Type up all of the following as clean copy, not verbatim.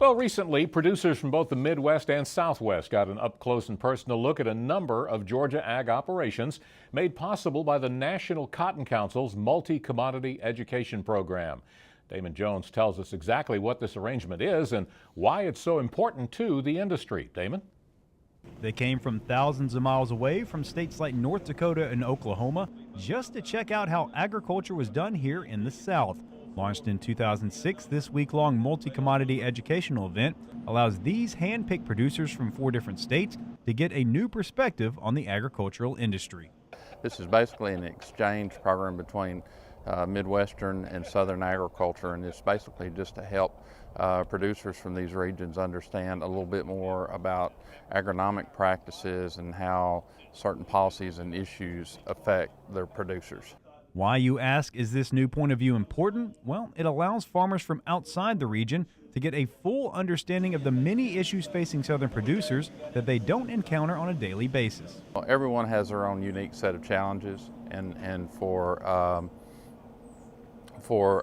Well, recently, producers from both the Midwest and Southwest got an up-close and personal look at a number of Georgia ag operations made possible by the National Cotton Council's multi-commodity education program. Damon Jones tells us exactly what this arrangement is and why it's so important to the industry. Damon? They came from thousands of miles away from states like North Dakota and Oklahoma just to check out how agriculture was done here in the South. Launched in 2006, this week-long multi-commodity educational event allows these hand-picked producers from 4 different states to get a new perspective on the agricultural industry. This is basically an exchange program between Midwestern and Southern agriculture, and it's basically just to help producers from these regions understand a little bit more about agronomic practices and how certain policies and issues affect their producers. Why, you ask, is this new point of view important? Well, it allows farmers from outside the region to get a full understanding of the many issues facing Southern producers that they don't encounter on a daily basis. Well, everyone has their own unique set of challenges, and for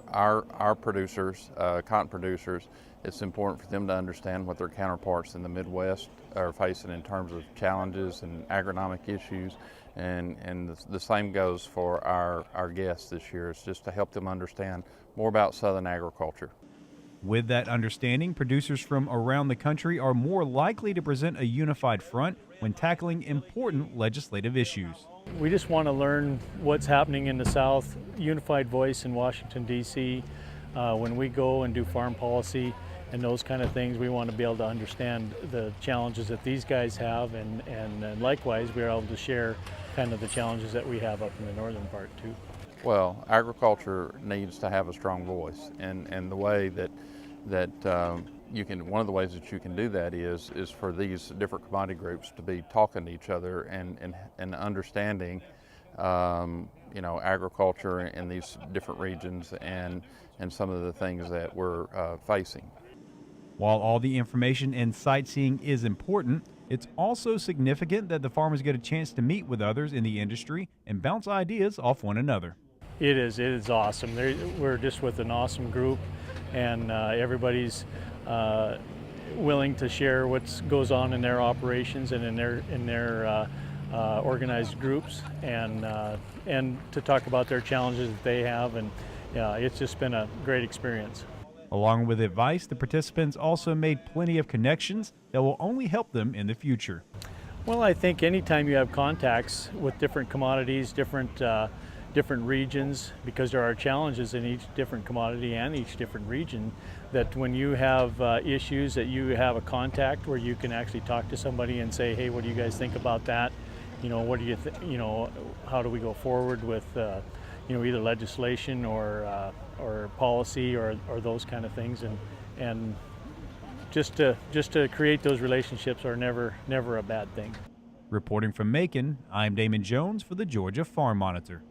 our producers, cotton producers, it's important for them to understand what their counterparts in the Midwest are facing in terms of challenges and agronomic issues. And the same goes for our guests this year. It's just to help them understand more about Southern agriculture. With that understanding, producers from around the country are more likely to present a unified front when tackling important legislative issues. We just want to learn what's happening in the South, unified voice in Washington, D.C. When we go and do farm policy and those kind of things, we want to be able to understand the challenges that these guys have, and likewise we're able to share kind of the challenges that we have up in the northern part too. Well, agriculture needs to have a strong voice, and the way that you can, one of the ways that you can do that is for these different commodity groups to be talking to each other and understanding agriculture in these different regions and some of the things that we're facing. While all the information and sightseeing is important, it's also significant that the farmers get a chance to meet with others in the industry and bounce ideas off one another. It is awesome. We're just with an awesome group, and everybody's willing to share what goes on in their operations and in their organized groups, and to talk about their challenges that they have, and it's just been a great experience. Along with advice, the participants also made plenty of connections that will only help them in the future. Well, I think anytime you have contacts with different commodities, different regions, because there are challenges in each different commodity and each different region, that when you have issues, that you have a contact where you can actually talk to somebody and say, hey, what do you guys think about that? What do you how do we go forward with either legislation or policy or those kind of things, and just to create those relationships are never a bad thing. Reporting from Macon, I'm Damon Jones for the Georgia Farm Monitor.